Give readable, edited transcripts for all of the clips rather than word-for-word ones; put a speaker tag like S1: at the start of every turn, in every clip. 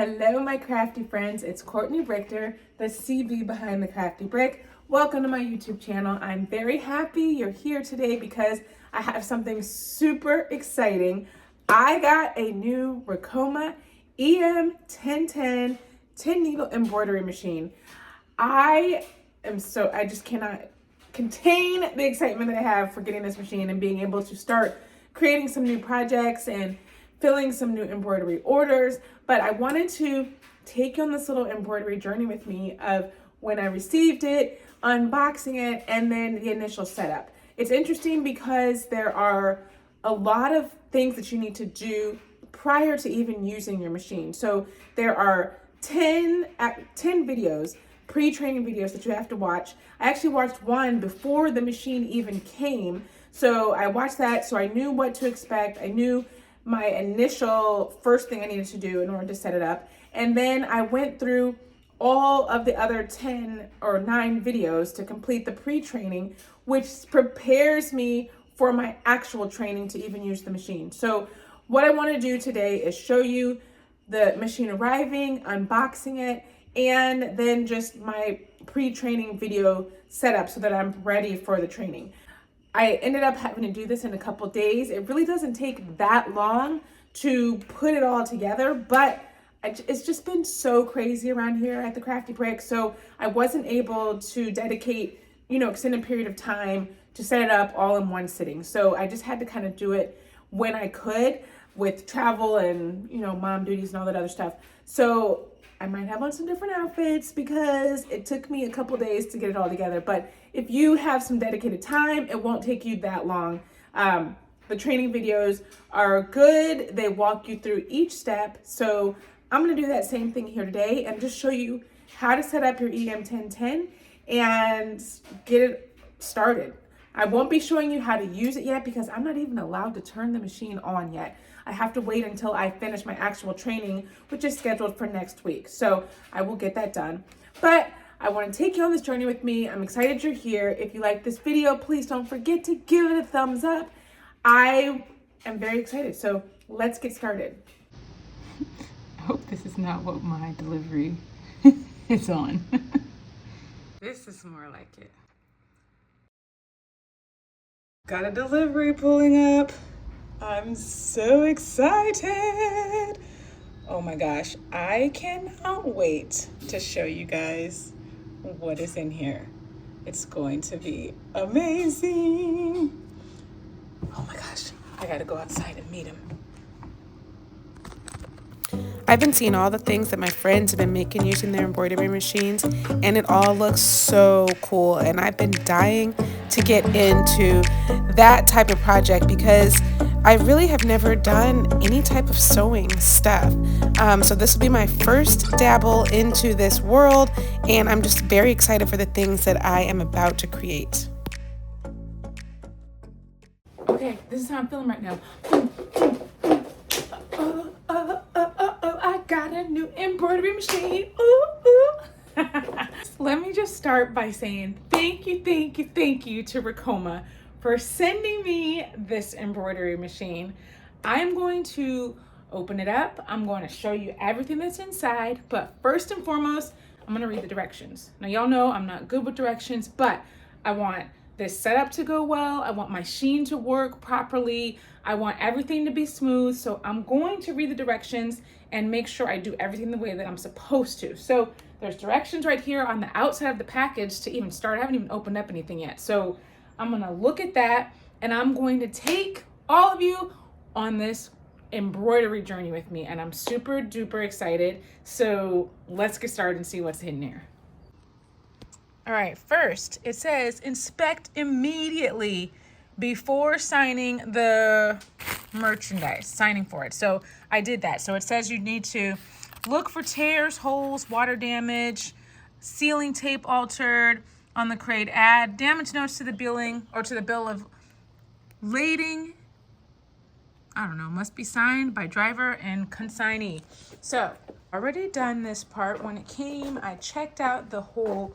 S1: Hello, my crafty friends. It's Courtney Richter, the CB behind the Crafty Brick. Welcome to my YouTube channel. I'm very happy you're here today because I have something super exciting. I got a new Ricoma EM-1010 10 needle embroidery machine. I just cannot contain the excitement that I have for getting this machine and being able to start creating some new projects and filling some new embroidery orders. But I wanted to take you on this little embroidery journey with me of when I received it, unboxing it, and then the initial setup. It's interesting because there are a lot of things that you need to do prior to even using your machine. So there are 10 videos, pre-training videos that you have to watch. I actually watched one before the machine even came. So I watched that so I knew what to expect. I knew my initial first thing I needed to do in order to set it up. And then I went through all of the other 10 or 9 videos to complete the pre-training, which prepares me for my actual training to even use the machine. So what I want to do today is show you the machine arriving, unboxing it, and then just my pre-training video setup so that I'm ready for the training. I ended up having to do this in a couple days. It really doesn't take that long to put it all together, but it's just been so crazy around here at the Crafty Brick. So I wasn't able to dedicate, extended period of time to set it up all in one sitting. So I just had to kind of do it when I could with travel and, mom duties and all that other stuff. So I might have on some different outfits because it took me a couple days to get it all together. But if you have some dedicated time, it won't take you that long. The training videos are good. They walk you through each step. So I'm gonna do that same thing here today and just show you how to set up your EM-1010 and get it started. I won't be showing you how to use it yet because I'm not even allowed to turn the machine on yet. I have to wait until I finish my actual training, which is scheduled for next week. So I will get that done. But I want to take you on this journey with me. I'm excited you're here. If you like this video, please don't forget to give it a thumbs up. I am very excited. So let's get started.
S2: I hope this is not what my delivery is on.
S1: This is more like it. Got a delivery pulling up. I'm so excited. Oh my gosh, I cannot wait to show you guys what is in here. It's going to be amazing. Oh my gosh, I gotta go outside and meet him. I've been seeing all the things that my friends have been making using their embroidery machines, and it all looks so cool. And I've been dying to get into that type of project because I really have never done any type of sewing stuff. So this will be my first dabble into this world, and I'm just very excited for the things that I am about to create. Okay, this is how I'm feeling right now. I got a new embroidery machine. Ooh, ooh. Let me just start by saying thank you to Ricoma for sending me this embroidery machine. I'm going to open it up. I'm going to show you everything that's inside, but first and foremost, I'm gonna read the directions. Now y'all know I'm not good with directions, but I want this setup to go well. I want my sheen to work properly. I want everything to be smooth. So I'm going to read the directions and make sure I do everything the way that I'm supposed to. So there's directions right here on the outside of the package to even start. I haven't even opened up anything yet. So I'm gonna look at that and I'm going to take all of you on this embroidery journey with me. And I'm super duper excited. So let's get started and see what's in here. All right, first it says inspect immediately before signing the merchandise, signing for it. So I did that. So it says you need to look for tears, holes, water damage, sealing tape altered on the crate, add damage notes to the billing or to the bill of lading. I don't know, must be signed by driver and consignee. So already done this part. When it came, I checked out the whole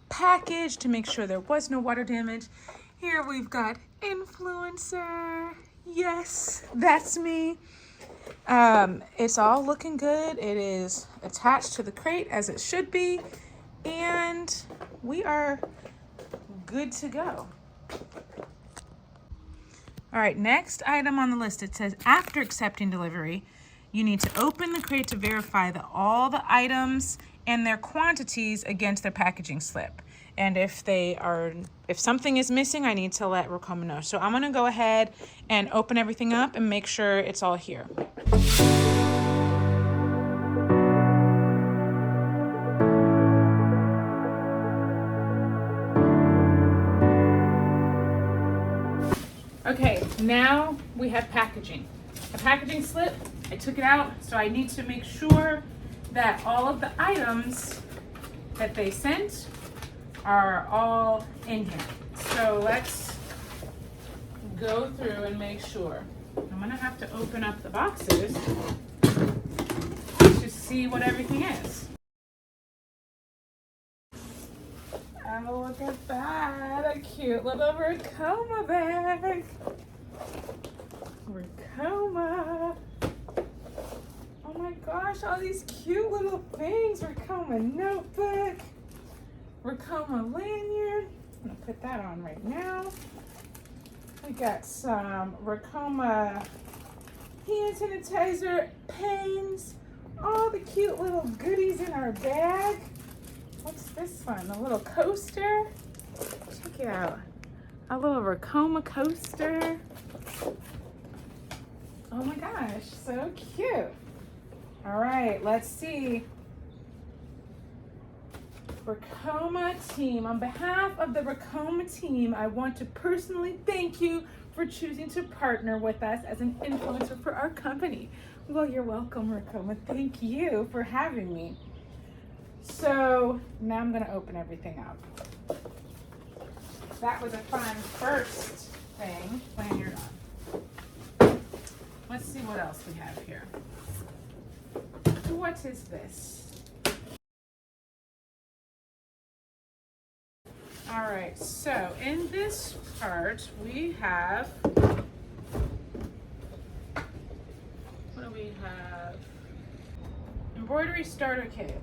S1: package to make sure there was no water damage. Here we've got influencer. Yes, that's me. It's all looking good. It is attached to the crate as it should be, and we are good to go. All right, next item on the list, it says after accepting delivery, you need to open the crate to verify that all the items and their quantities against their packaging slip. And if something is missing, I need to let Ricoma know. So I'm gonna go ahead and open everything up and make sure it's all here. Okay, now we have packaging. A packaging slip, I took it out, so I need to make sure that all of the items that they sent are all in here. So let's go through and make sure. I'm gonna have to open up the boxes to see what everything is. Oh, look at that, a cute little Ricoma bag. Ricoma. Oh my gosh, all these cute little things. Ricoma notebook, Ricoma lanyard. I'm gonna put that on right now. We got some Ricoma hand sanitizer, pens, all the cute little goodies in our bag. What's this one? A little coaster. Check it out. A little Ricoma coaster. Oh my gosh, so cute. All right, let's see. Ricoma team. On behalf of the Ricoma team, I want to personally thank you for choosing to partner with us as an influencer for our company. Well, you're welcome, Ricoma. Thank you for having me. So now I'm gonna open everything up. That was a fun first thing. Lanyard on. Let's see what else we have here. What is this? All right, so in this part we have, what do we have? Embroidery starter kit.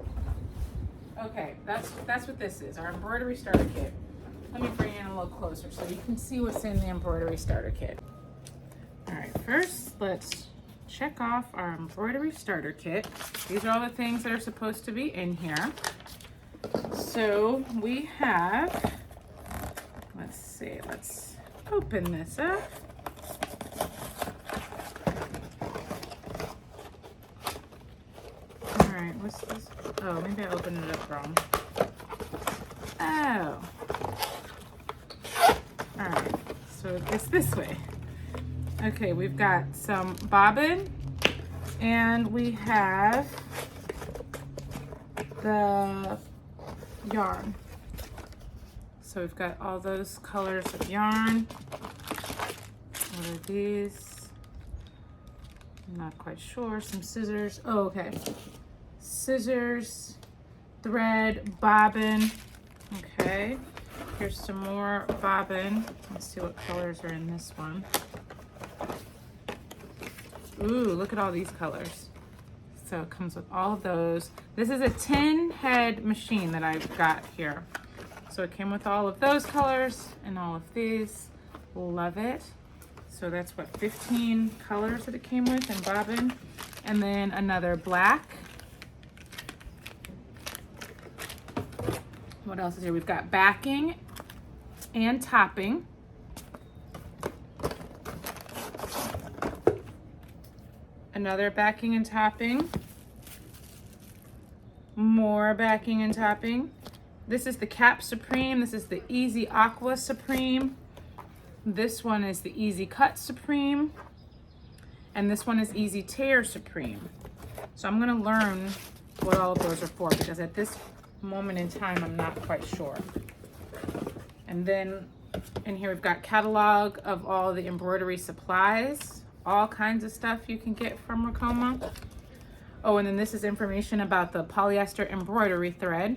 S1: Okay, that's what this is, our embroidery starter kit. Let me bring it in a little closer so you can see what's in the embroidery starter kit. All right, first let's check off our embroidery starter kit. These are all the things that are supposed to be in here. So we have, let's see, let's open this up. All right, what's this? Oh, maybe I opened it up wrong. Oh. All right, so it's this way. Okay, we've got some bobbin, and we have the yarn. So we've got all those colors of yarn. What are these? I'm not quite sure. Some scissors. Oh, okay. Scissors, thread, bobbin. Okay. Here's some more bobbin. Let's see what colors are in this one. Ooh, look at all these colors. So it comes with all of those. This is a 10-head machine that I've got here. So it came with all of those colors and all of these. Love it. So that's what, 15 colors that it came with in bobbin. And then another black. What else is here? We've got backing and topping. Another backing and topping. More backing and topping. This is the Cap Supreme. This is the Easy Aqua Supreme. This one is the Easy Cut Supreme. And this one is Easy Tear Supreme. So I'm gonna learn what all of those are for, because at this moment in time, I'm not quite sure. And then in here, we've got catalog of all the embroidery supplies. All kinds of stuff you can get from Ricoma. Oh, and then this is information about the polyester embroidery thread.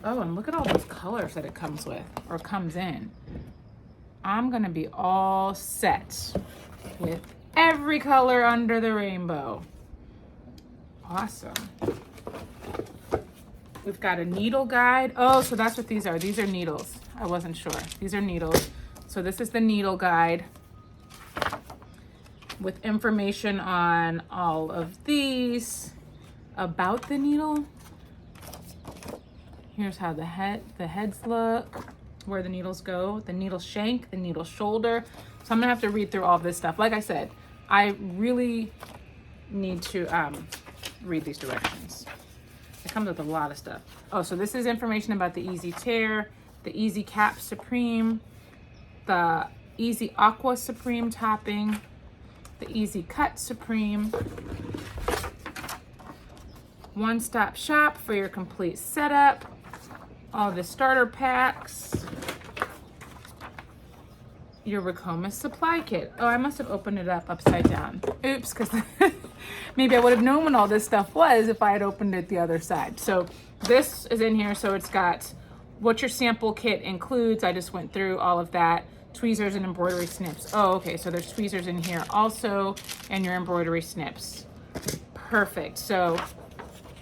S1: Oh, and look at all those colors that it comes with, or comes in. I'm gonna be all set with
S2: every color under the rainbow. Awesome. We've got a needle guide. Oh, so that's what these are. These are needles. I wasn't sure. These are needles. So this is the needle guide with information on all of these, about the needle. Here's how the heads look, where the needles go, the needle shank, the needle shoulder. So I'm gonna have to read through all this stuff. Like I said, I really need to read these directions. It comes with a lot of stuff. Oh, so this is information about the Easy Tear, the Easy Cap Supreme, the Easy Aqua Supreme topping, the Easy Cut Supreme, one-stop shop for your complete setup, all the starter packs, your Ricoma supply kit. Oh, I must have opened it up upside down. Oops, because maybe I would have known what all this stuff was if I had opened it the other side. So this is in here. So it's got what your sample kit includes. I just went through all of that. Tweezers and embroidery snips. Oh, okay. So there's tweezers in here also, and your embroidery snips. Perfect. So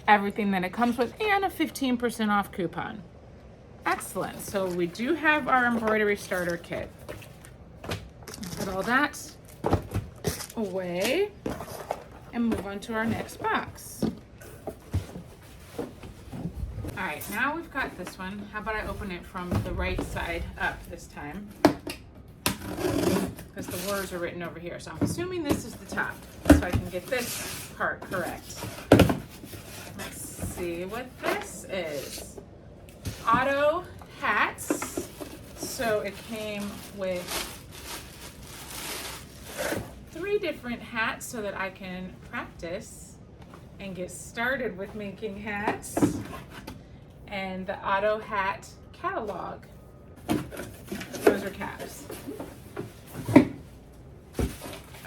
S2: everything that it comes with, and a 15% off coupon. Excellent. So we do have our embroidery starter kit. Put all that away and move on to our next box. All right, now we've got this one. How about I open it from the right side up this time? Because the words are written over here. So I'm assuming this is the top, so I can get this part correct. Let's see what this is. Auto hats. So it came with 3 different hats so that I can practice and get started with making hats. And the auto hat catalog. Those are caps.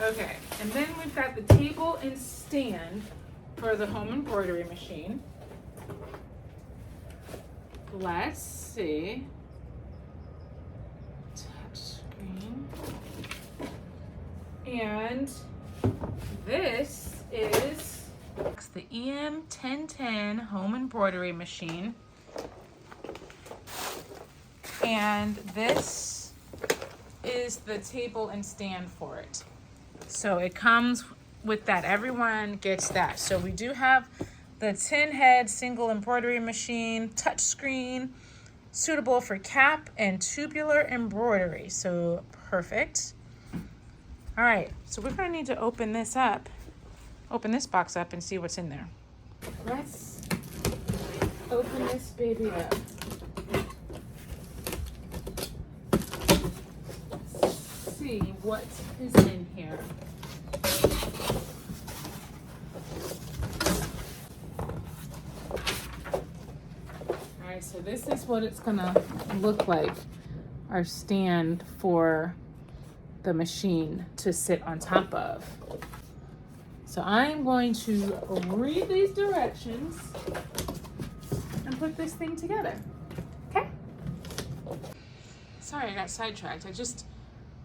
S2: Okay, and then we've got the table and stand for the home embroidery machine. Let's see. Touch screen. And this is the EM-1010 home embroidery machine. And this is the table and stand for it. So it comes with that. Everyone gets that. So we do have the 10-head single embroidery machine, touch screen, suitable for cap and tubular embroidery. So perfect. All right, so we're gonna need to open this box up and see what's in there. Let's open this baby up. Let's see what is in here. All right, so this is what it's gonna look like, our stand for the machine to sit on top of. So I'm going to read these directions and put this thing together. Okay? Sorry, I got sidetracked. I just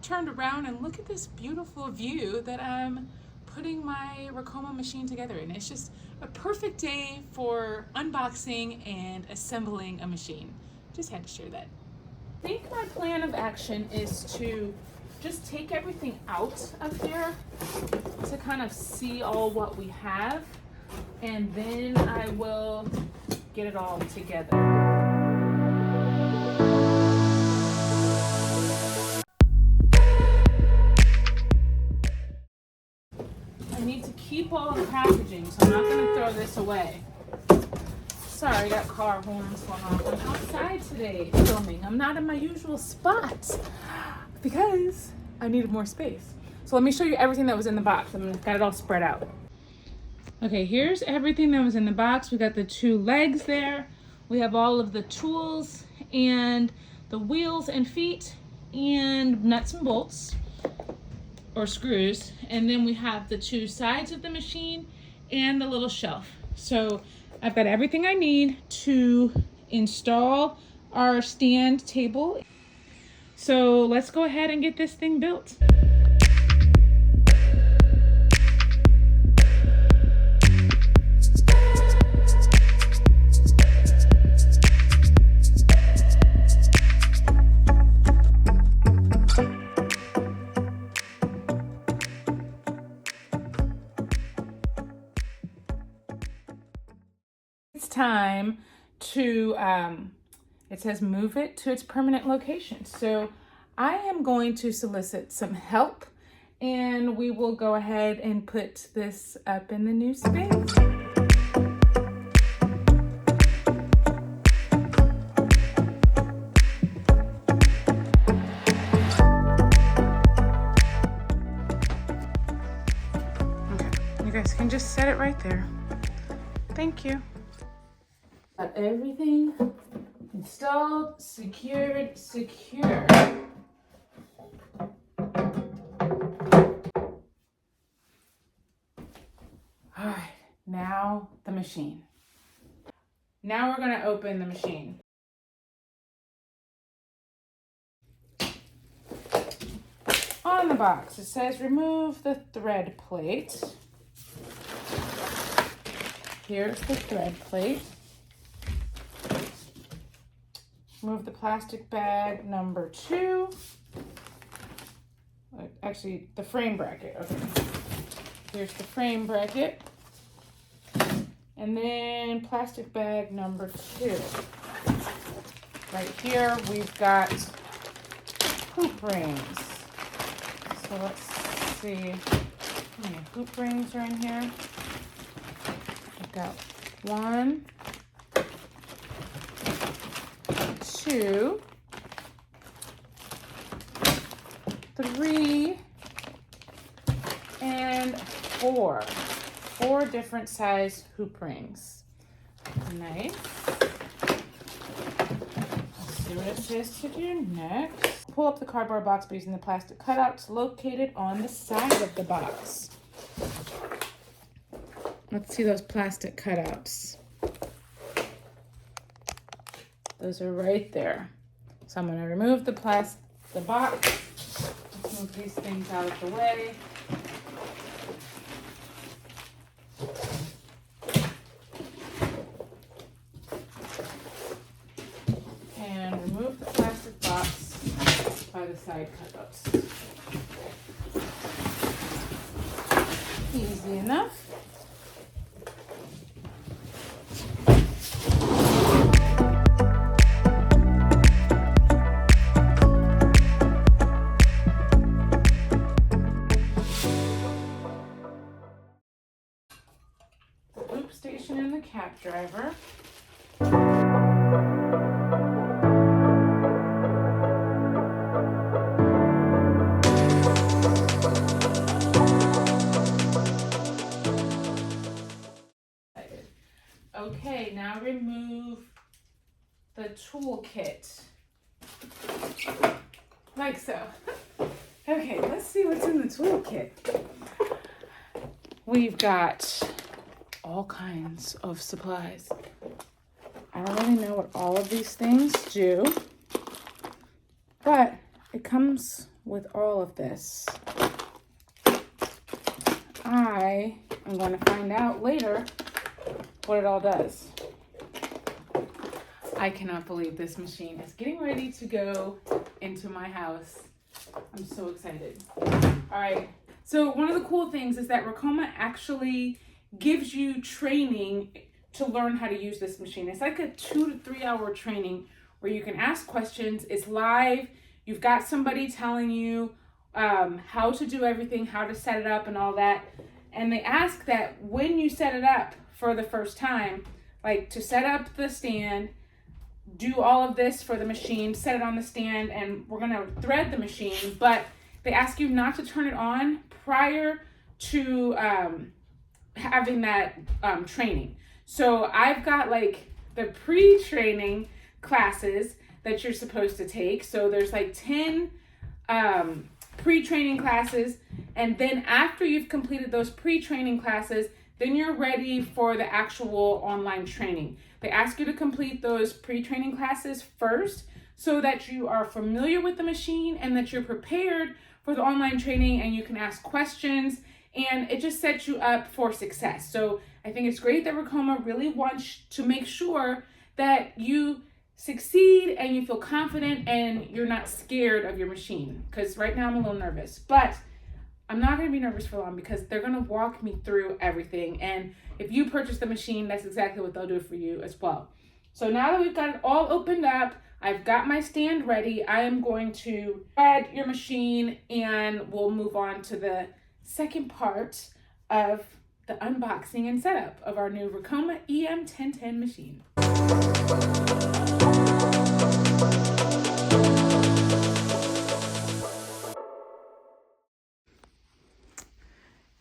S2: turned around and look at this beautiful view that I'm putting my Ricoma machine together in. It's just a perfect day for unboxing and assembling a machine. Just had to share that. I think my plan of action is to just take everything out of here to kind of see all what we have, and then I will get it all together. I need to keep all the packaging, so I'm not gonna throw this away. Sorry, I got car horns going off. I'm outside today filming. I'm not in my usual spot because I needed more space. So let me show you everything that was in the box. I've got it all spread out. Okay, here's everything that was in the box. We got the 2 legs there. We have all of the tools and the wheels and feet and nuts and bolts or screws. And then we have the 2 sides of the machine and the little shelf. So I've got everything I need to install our stand table. So let's go ahead and get this thing built. time to, it says move it to its permanent location. So I am going to solicit some help, and we will go ahead and put this up in the new space. You guys can just set it right there. Thank you. Got everything installed, secured, secure. All right, now the machine. Now we're gonna open the machine. On the box, it says remove the thread plate. Here's the thread plate. Remove the plastic bag number 2. Actually, the frame bracket. Okay. Here's the frame bracket. And then plastic bag number 2. Right here, we've got hoop rings. So let's see how many hoop rings are in here. I've got 1, 2, 3, and 4. 4 different size hoop rings. Nice. Let's see what it says to do next. Pull up the cardboard box by using the plastic cutouts located on the side of the box. Let's see those plastic cutouts. Those are right there. So I'm going to remove the box. Let's move these things out of the way. And remove the plastic box by the side cutouts. Easy enough. Station and the cap driver. Okay, now remove the toolkit. Like so. Okay, let's see what's in the toolkit. We've got all kinds of supplies. I don't really know what all of these things do, but it comes with all of this. I am going to find out later what it all does. I cannot believe this machine is getting ready to go into my house. I'm so excited. All right, so one of the cool things is that Ricoma actually gives you training to learn how to use this machine. It's like a 2 to 3 hour training where you can ask questions. It's live. You've got somebody telling you how to do everything, how to set it up and all that. And they ask that when you set it up for the first time, like to set up the stand, do all of this for the machine, set it on the stand, and we're gonna thread the machine, but they ask you not to turn it on prior to having that training. So I've got like the pre-training classes that you're supposed to take. So there's like 10 pre-training classes, and then after you've completed those pre-training classes, then you're ready for the actual online training. They ask you to complete those pre-training classes first so that you are familiar with the machine and that you're prepared for the online training and you can ask questions, and it just sets you up for success. So I think it's great that Ricoma really wants to make sure that you succeed and you feel confident and you're not scared of your machine, because right now I'm a little nervous, but I'm not going to be nervous for long because they're going to walk me through everything. And if you purchase the machine, that's exactly what they'll do for you as well. So now that we've got it all opened up, I've got my stand ready. I am going to add your machine and we'll move on to the second part of the unboxing and setup of our new Ricoma EM-1010 machine.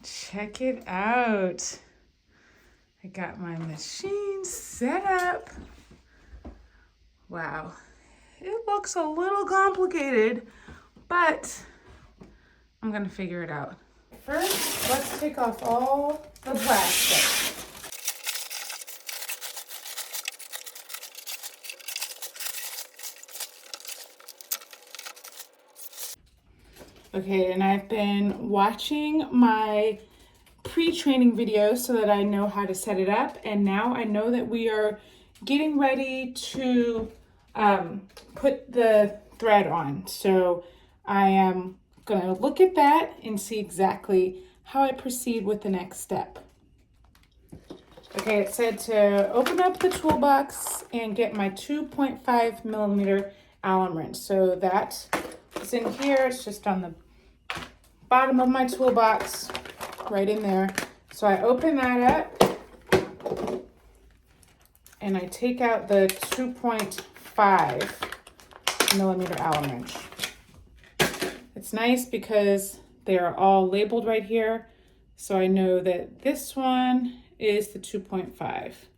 S2: Check it out. I got my machine set up. Wow, it looks a little complicated, but I'm gonna figure it out. First, let's take off all the plastic. Okay, and I've been watching my pre-training videos so that I know how to set it up, and now I know that we are getting ready to put the thread on. So I am gonna look at that and see exactly how I proceed with the next step. Okay, it said to open up the toolbox and get my 2.5 millimeter Allen wrench. So that is in here. It's just on the bottom of my toolbox, right in there. So I open that up and I take out the 2.5 millimeter Allen wrench. It's nice because they are all labeled right here. So I know that this one is the 2.5.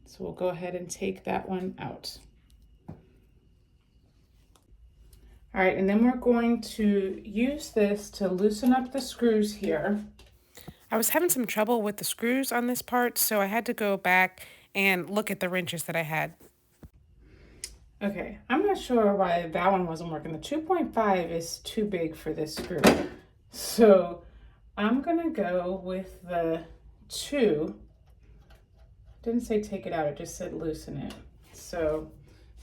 S2: So we'll go ahead and take that one out. All right, and then we're going to use this to loosen up the screws here. I was having some trouble with the screws on this part, so I had to go back and look at the wrenches that I had. Okay, I'm not sure why that one wasn't working. The 2.5 is too big for this screw. So I'm gonna go with the 2. Didn't say take it out, it just said loosen it. So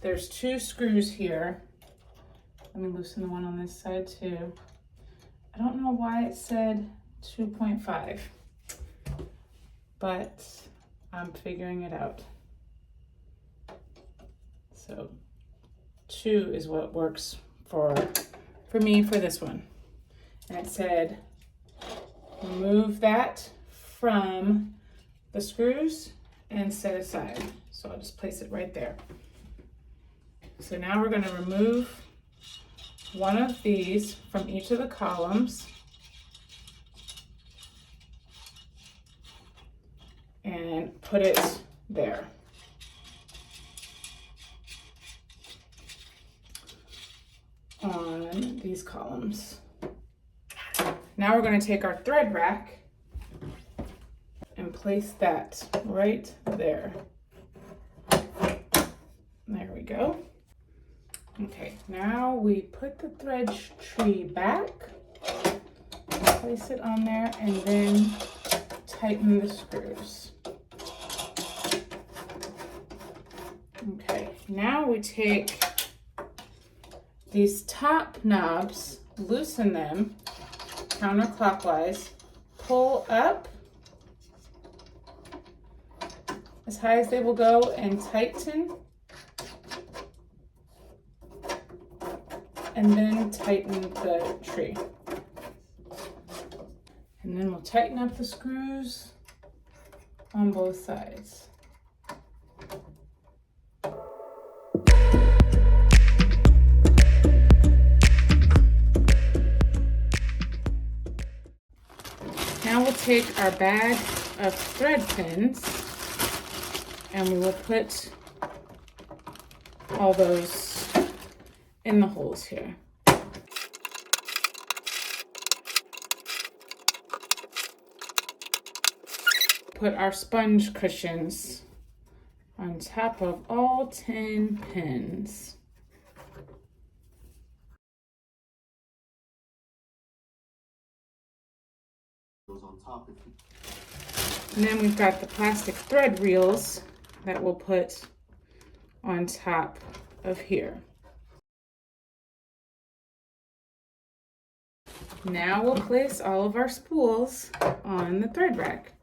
S2: there's 2 screws here. Let me loosen the one on this side too. I don't know why it said 2.5, but I'm figuring it out. So 2 is what works for me for this one. And it said remove that from the screws and set aside. So I'll just place it right there. So now we're going to remove one of these from each of the columns and put it there. On these columns. Now we're going to take our thread rack and place that right there. There we go. Okay, now we put the thread tree back, place it on there, and then tighten the screws. Okay, now we take these top knobs, loosen them counterclockwise, pull up as high as they will go, and tighten, and then tighten the tree. And then we'll tighten up the screws on both sides. Now we'll take our bag of thread pins and we will put all those in the holes here. Put our sponge cushions on top of all 10 pins. And then we've got the plastic thread reels that we'll put on top of here.
S1: Now we'll place all of our spools on the thread rack.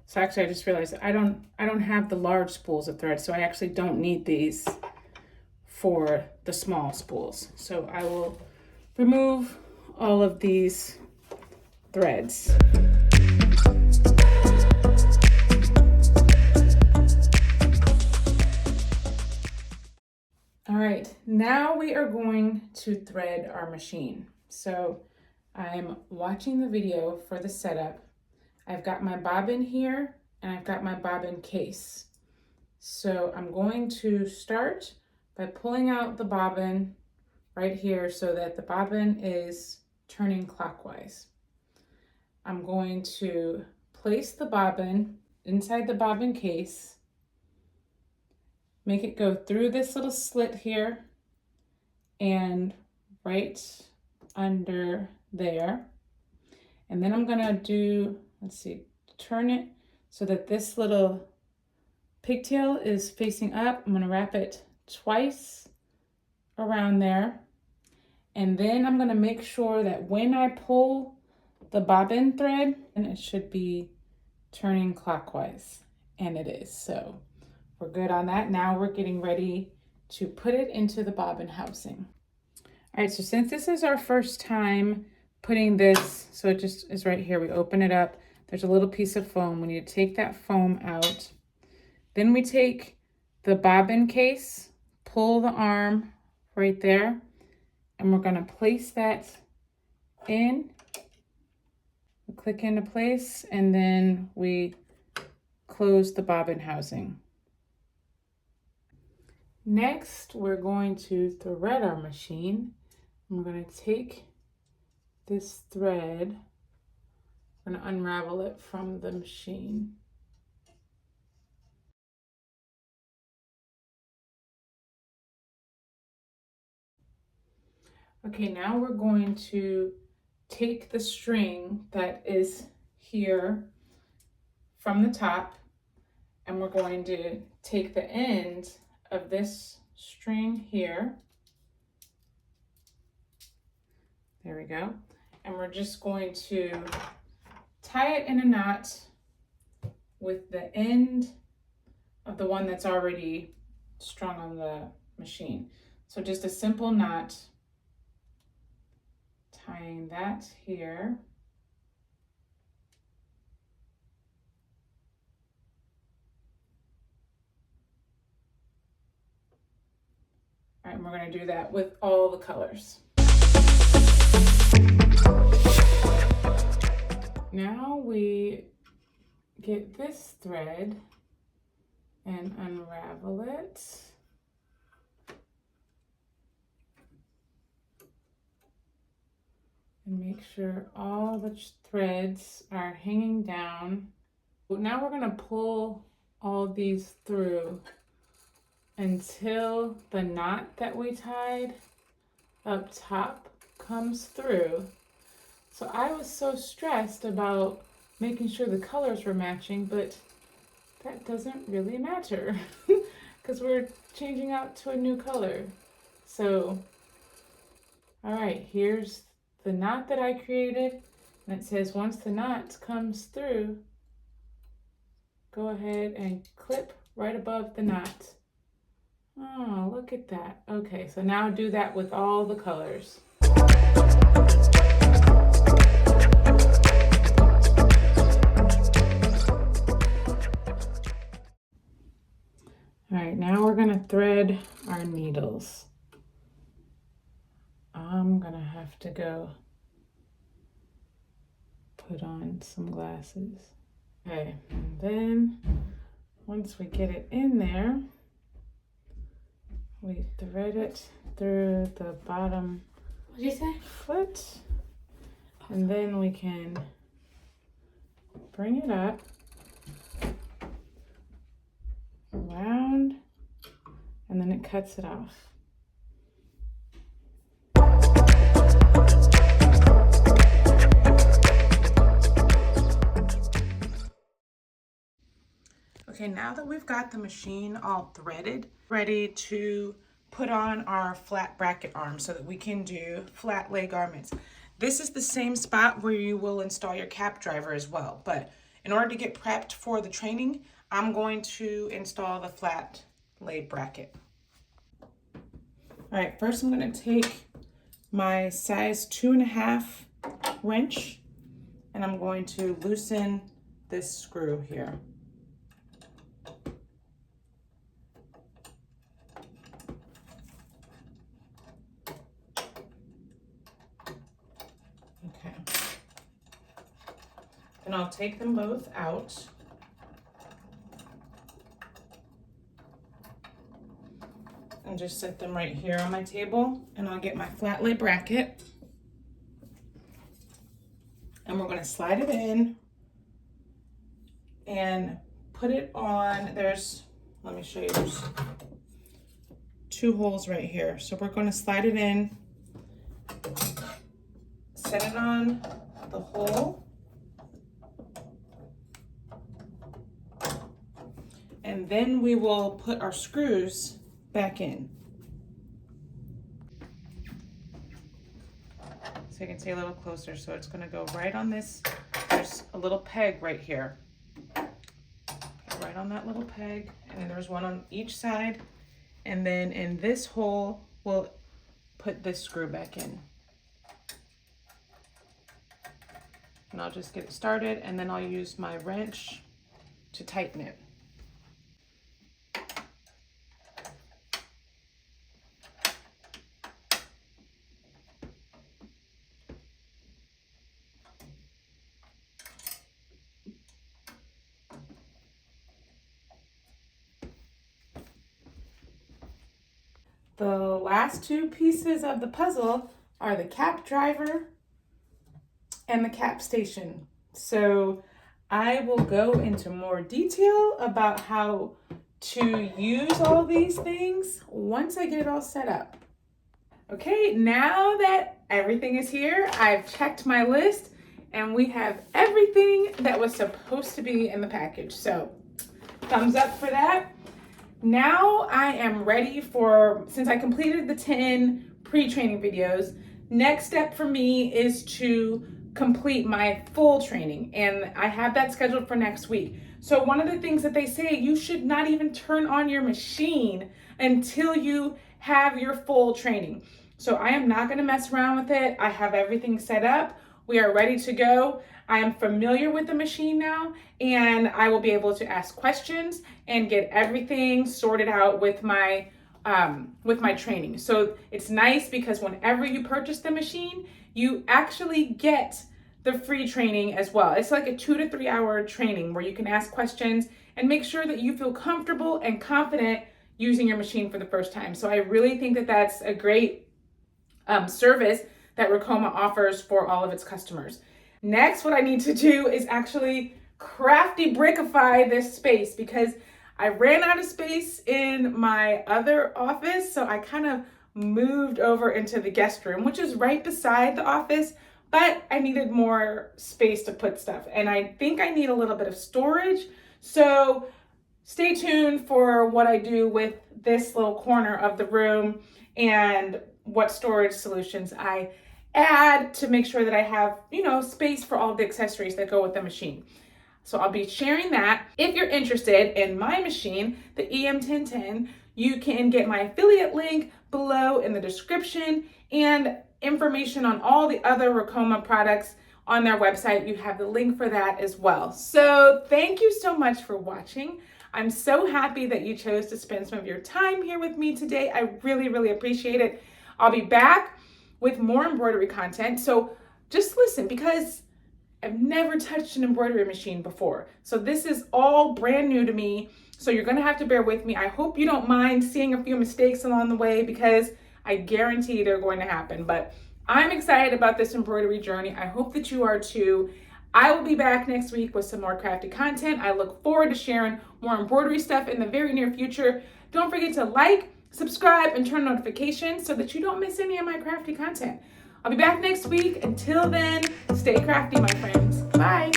S1: So actually I just realized I don't have the large spools of thread, so I actually don't need these for the small spools. So I will remove all of these threads. All right, now we are going to thread our machine. So I'm watching the video for the setup. I've got my bobbin here and I've got my bobbin case. So I'm going to start by pulling out the bobbin right here so that the bobbin is turning clockwise. I'm going to place the bobbin inside the bobbin case, make it go through this little slit here and right under there. And then I'm gonna do, let's see, turn it so that this little pigtail is facing up. I'm gonna wrap it twice around there. And then I'm gonna make sure that when I pull the bobbin thread, and it should be turning clockwise, and it is. So we're good on that. Now we're getting ready to put it into the bobbin housing. All right, so since this is our first time putting this, so it just is right here, we open it up, there's a little piece of foam. We need to take that foam out. Then we take the bobbin case, pull the arm right there, and we're gonna place that in. We click into place, and then we close the bobbin housing. Next, we're going to thread our machine. We're going to take this thread, I'm going to unravel it from the machine. Okay, now we're going to take the string that is here from the top, and we're going to take the end of this string here. There we go. And we're just going to tie it in a knot with the end of the one that's already strung on the machine. So just a simple knot, tying that here. All right, and we're going to do that with all the colors. Now we get this thread and unravel it. And make sure all the threads are hanging down. Now we're going to pull all these through until the knot that we tied up top comes through. So I was so stressed about making sure the colors were matching, but that doesn't really matter because we're changing out to a new color. So, all right, here's the knot that I created, and it says once the knot comes through, go ahead and clip right above the knot. Oh, look at that. Okay, so now do that with all the colors. All right, now we're gonna thread our needles. I'm gonna have to go put on some glasses. Okay, and then once we get it in there, we thread it through the bottom foot, and then we can bring it up around, and then it cuts it off. Okay, now that we've got the machine all threaded, ready to put on our flat bracket arm so that we can do flat lay garments. This is the same spot where you will install your cap driver as well. But in order to get prepped for the training, I'm going to install the flat lay bracket. All right, first I'm gonna take my size 2.5 wrench and I'm going to loosen this screw here. Okay. Then I'll take them both out. And just set them right here on my table, and I'll get my flat lay bracket. And we're gonna slide it in and put it on, let me show you, there's 2 holes right here. So we're gonna slide it in, set it on the hole, and then we will put our screws back in. So you can see a little closer. So it's gonna go right on this. There's a little peg right here. Right on that little peg. And then there's one on each side. And then in this hole, we'll put this screw back in. And I'll just get it started, and then I'll use my wrench to tighten it. The last 2 pieces of the puzzle are the cap driver and the cap station. So I will go into more detail about how to use all these things once I get it all set up. Okay, now that everything is here, I've checked my list and we have everything that was supposed to be in the package. So thumbs up for that. Now I am ready for, since I completed the 10 pre-training videos, next step for me is to complete my full training, and I have that scheduled for next week. So one of the things that they say, you should not even turn on your machine until you have your full training. So I am not gonna mess around with it. I have everything set up. We are ready to go. I am familiar with the machine now, and I will be able to ask questions and get everything sorted out with my training. So it's nice because whenever you purchase the machine, you actually get the free training as well. It's like a 2 to 3 hour training where you can ask questions and make sure that you feel comfortable and confident using your machine for the first time. So I really think that that's a great service that Ricoma offers for all of its customers. Next, what I need to do is actually crafty brickify this space because I ran out of space in my other office. So I kind of moved over into the guest room, which is right beside the office, but I needed more space to put stuff. And I think I need a little bit of storage. So stay tuned for what I do with this little corner of the room and what storage solutions I add to make sure that I have, space for all the accessories that go with the machine. So I'll be sharing that. If you're interested in my machine, the EM-1010, you can get my affiliate link below in the description and information on all the other Ricoma products on their website. You have the link for that as well. So thank you so much for watching. I'm so happy that you chose to spend some of your time here with me today. I really, really appreciate it. I'll be back with more embroidery content. So just listen, because I've never touched an embroidery machine before. So this is all brand new to me. So you're gonna have to bear with me. I hope you don't mind seeing a few mistakes along the way because I guarantee they're going to happen. But I'm excited about this embroidery journey. I hope that you are too. I will be back next week with some more crafty content. I look forward to sharing more embroidery stuff in the very near future. Don't forget to like, subscribe, and turn notifications so that you don't miss any of my crafty content. I'll be back next week. Until then, stay crafty, my friends. Bye.